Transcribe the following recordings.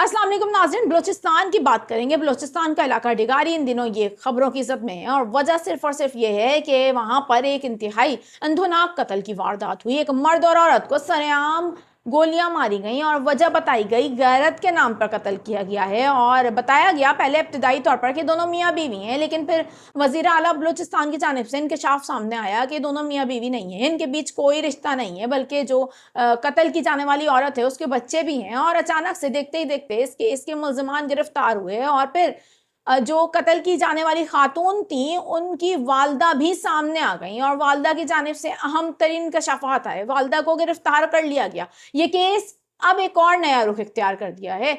अस्सलाम वालेकुम नाज़रीन, बलूचिस्तान की बात करेंगे। बलूचिस्तान का इलाका डिगारी इन दिनों ये खबरों की ज़द में है और वजह सिर्फ और सिर्फ ये है कि वहाँ पर एक इंतहाई अंधोनाक कत्ल की वारदात हुई। एक मर्द और औरत को सरेआम गोलियां मारी गई और वजह बताई गई गैरत के नाम पर कत्ल किया गया है। और बताया गया पहले इब्तिदाई तौर पर कि दोनों मियाँ बीवी हैं, लेकिन फिर वज़ीर आला बलूचिस्तान की जानिब से इंकशाफ सामने आया कि दोनों मियाँ बीवी नहीं है, इनके बीच कोई रिश्ता नहीं है, बल्कि जो कत्ल की जाने वाली औरत है उसके बच्चे भी हैं। और अचानक से देखते ही देखते इस केस के मुल्ज़िमान गिरफ्तार हुए और फिर जो कत्ल की जाने वाली खातून थी उनकी वालदा भी सामने आ गई और वालदा की जानिब से अहम तरीन कशाफात आए, वालदा को गिरफ्तार कर लिया गया। ये केस अब एक और नया रुख इख्तियार कर दिया है।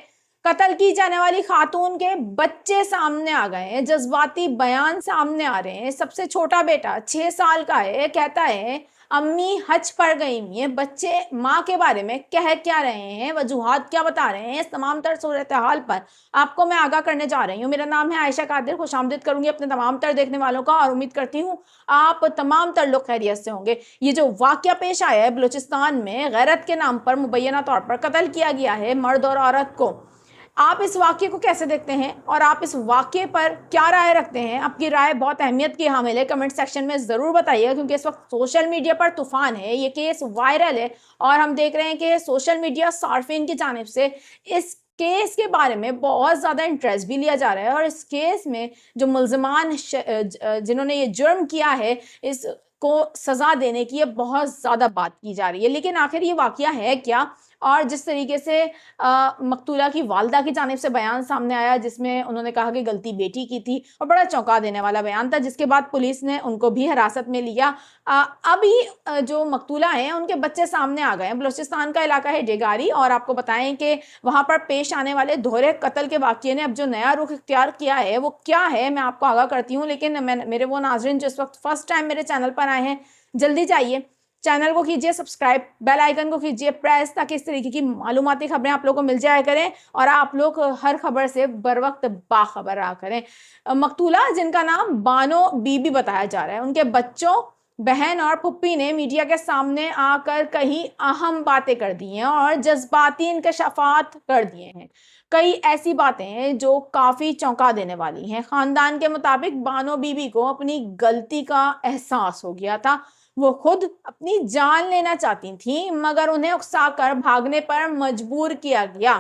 कत्ल की जाने वाली खातून के बच्चे सामने आ गए हैं, जज्बाती बयान सामने आ रहे हैं। सबसे छोटा बेटा 6 साल का है, कहता है अम्मी हज पर गई हुई हैं। बच्चे माँ के बारे में कह क्या रहे हैं, वजूहात क्या बता रहे हैं, इस तमाम तर सूरत हाल पर आपको मैं आगाह करने जा रही हूँ। मेरा नाम है आयशा कादिर, खुशामदीद करूंगी अपने तमाम तर देखने वालों का और उम्मीद करती हूँ आप तमाम तर लोग खैरियत से होंगे। ये जो वाक़या पेश आया है बलूचिस्तान में, गैरत के नाम पर मुबैना तौर पर कत्ल किया गया है मर्द और औरत को, आप इस वाक़े को कैसे देखते हैं और आप इस वाक़े पर क्या राय रखते हैं? आपकी राय बहुत अहमियत की हामिल है, कमेंट सेक्शन में ज़रूर बताइएगा, क्योंकि इस वक्त सोशल मीडिया पर तूफ़ान है, ये केस वायरल है और हम देख रहे हैं कि सोशल मीडिया सार्फिन की जानिब से इस केस के बारे में बहुत ज़्यादा इंटरेस्ट भी लिया जा रहा है और इस केस में जो मुल्ज़िमान जिन्होंने ये जुर्म किया है इस को सज़ा देने की ये बहुत ज़्यादा बात की जा रही है। लेकिन आखिर ये वाक़या है क्या? और जिस तरीके से मकतूला की वालदा की जानिब से बयान सामने आया जिसमें उन्होंने कहा कि गलती बेटी की थी और बड़ा चौंका देने वाला बयान था, जिसके बाद पुलिस ने उनको भी हिरासत में लिया। अभी जो मकतूला हैं उनके बच्चे सामने आ गए हैं। बलूचिस्तान का इलाका है डेगारी और आपको बताएं कि वहाँ पर पेश आने वाले दोहरे कत्ल के वाक़ये ने अब जो नया रुख इख्तियार किया है वो क्या है, मैं आपको आगाह करती हूँ। लेकिन मेरे वो नाज़रीन जो इस वक्त फर्स्ट टाइम मेरे चैनल पर आए हैं, जल्दी जाइए चैनल को कीजिए सब्सक्राइब, बेल आइकन को कीजिए प्रेस, ताकि इस तरीके की मालूमाती खबरें आप लोगों को मिल जाया करें और आप लोग हर खबर से बर वक्त बाखबर रहा करें। मकतूला जिनका नाम बानो बीबी बताया जा रहा है, उनके बच्चों, बहन और पुप्पी ने मीडिया के सामने आकर कई अहम बातें कर दी हैं और जज्बाती इंकशाफात कर दिए हैं। कई ऐसी बातें हैं जो काफ़ी चौंका देने वाली हैं। ख़ानदान के मुताबिक बानो बीबी को अपनी गलती का एहसास हो गया था। वो खुद अपनी जान लेना चाहती थी, मगर उन्हें उकसाकर भागने पर मजबूर किया गया।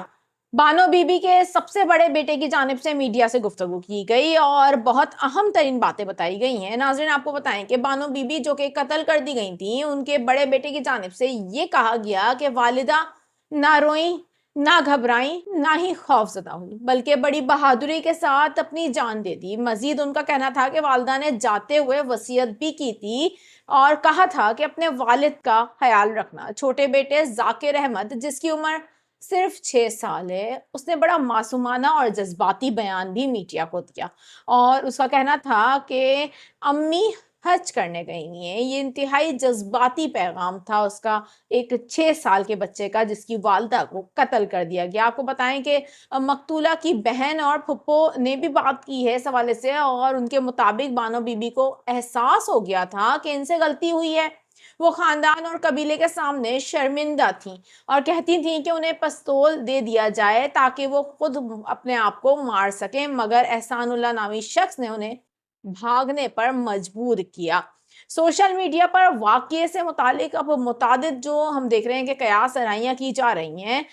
बानो बीबी के सबसे बड़े बेटे की जानिब से मीडिया से गुफ्तगू की गई और बहुत अहम तरीन बातें बताई गई हैं। नाज़रीन आपको बताएं कि बानो बीबी जो कि कत्ल कर दी गई थी, उनके बड़े बेटे की जानिब से ये कहा गया कि वालिदा ना रोई, ना घबराई, ना ही खौफजदा हुई, बल्कि बड़ी बहादुरी के साथ अपनी जान दे दी। मजीद उनका कहना था कि वालिदा ने जाते हुए वसीयत भी की थी और कहा था कि अपने वालिद का ख्याल रखना। छोटे बेटे जाकिर अहमद, जिसकी उम्र सिर्फ 6 साल है, उसने बड़ा मासूमाना और जज्बाती बयान भी मीडिया को दिया और उसका कहना था कि अम्मी हज करने गई हुई हैं। ये इंतहाई जज्बाती पैगाम था उसका, एक 6 साल के बच्चे का जिसकी वालदा को कत्ल कर दिया गया। आपको बताएं कि मकतूला की बहन और फुप्पो ने भी बात की है इस हवाले से और उनके मुताबिक बानो बीबी को एहसास हो गया था कि इनसे गलती हुई है। वो खानदान और कबीले के सामने शर्मिंदा थीं और कहती थीं कि उन्हें पिस्तौल दे दिया जाए ताकि वो खुद अपने आप को मार सकें, मगर एहसानुल्लाह नामी शख्स ने उन्हें भागने पर मजबूर किया। सोशल मीडिया पर वाक़ये से मुतालिक अब मुतादिद जो हम देख रहे हैं कि कयास आराइयाँ की जा रही हैं,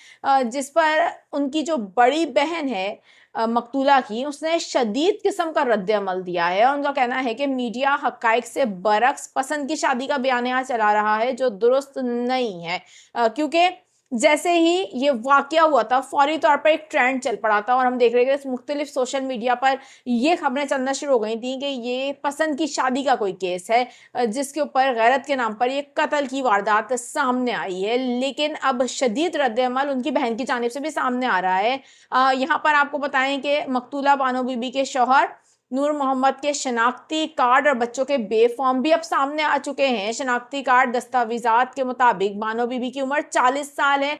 जिस पर उनकी जो बड़ी बहन है मकतूला की, उसने शदीद किस्म का रद्द-ए-अमल दिया है और उनका कहना है कि मीडिया हक़ाइक़ से बरअक्स पसंद की शादी का बयानिया चला रहा है जो दुरुस्त नहीं है, क्योंकि जैसे ही ये वाक़या हुआ था फौरी तौर पर एक ट्रेंड चल पड़ा था और हम देख रहे थे मुख्तलिफ सोशल मीडिया पर ये खबरें चलना शुरू हो गई थी कि ये पसंद की शादी का कोई केस है जिसके ऊपर गैरत के नाम पर ये कत्ल की वारदात सामने आई है। लेकिन अब शदीद रद्द-ए-अमल उनकी बहन की जानिब से भी सामने आ रहा है। यहाँ पर आपको बताएं कि मकतूला बानो बीबी के शौहर नूर मोहम्मद के शनाख्ती कार्ड और बच्चों के बे फॉर्म भी अब सामने आ चुके हैं। शनाख्ती कार्ड दस्तावेजात के मुताबिक बानो बीबी की उम्र 40 साल है।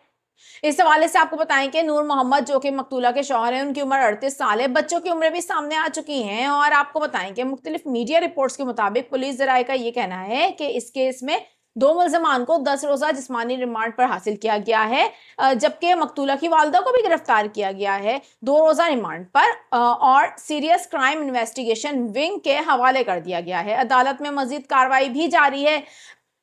इस हवाले से आपको बताएं कि नूर मोहम्मद जो कि मकतूला के शौहर हैं, उनकी उम्र 38 साल है। बच्चों की उम्रें भी सामने आ चुकी हैं और आपको बताएं कि मुख्तलिफ मीडिया रिपोर्ट्स के मुताबिक पुलिस ज़राए का ये कहना है कि इस केस में दो मुलजमान को 10 रोज़ा जिस्मानी रिमांड पर हासिल किया गया है, जबकि मकतूला की वालदा को भी गिरफ्तार किया गया है 2 रोज़ा रिमांड पर और सीरियस क्राइम इन्वेस्टिगेशन विंग के हवाले कर दिया गया है। अदालत में मजीद कार्रवाई भी जारी है।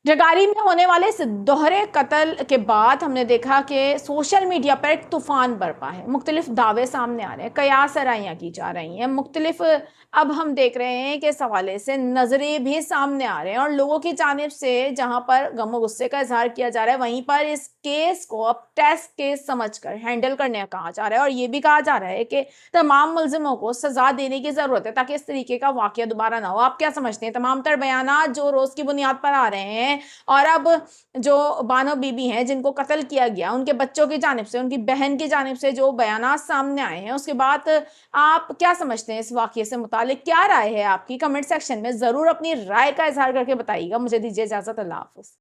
जगारी में होने वाले इस दोहरे कत्ल के बाद हमने देखा कि सोशल मीडिया पर एक तूफान बरपा है, मुख्तलिफ दावे सामने आ रहे हैं, कयास आराइयाँ की जा रही हैं, मुख्तलिफ अब हम देख रहे हैं कि इस हवाले से नजरे भी सामने आ रहे हैं और लोगों की जानिब से जहां पर गम गुस्से का इजहार किया जा रहा है, वहीं पर इस केस को अब टेस्ट केस समझकर हैंडल करने का कहा जा रहा है और ये भी कहा जा रहा है कि तमाम मुलजिमों को सजा देने की जरूरत है ताकि इस तरीके का वाकया दोबारा ना हो। आप क्या समझते हैं? तमाम तर बयानात जो रोज की बुनियाद पर आ रहे हैं और अब जो बानो बीबी हैं जिनको कत्ल किया गया, उनके बच्चों की जानिब से, उनकी बहन की जानिब से जो बयानात सामने आए हैं, उसके बाद आप क्या समझते हैं इस वाकये से मुतालिक? क्या राय है आपकी? कमेंट सेक्शन में ज़रूर अपनी राय का इजहार करके बताइएगा। मुझे दीजिए इजाज़त। अल्लाह हाफ़िज़।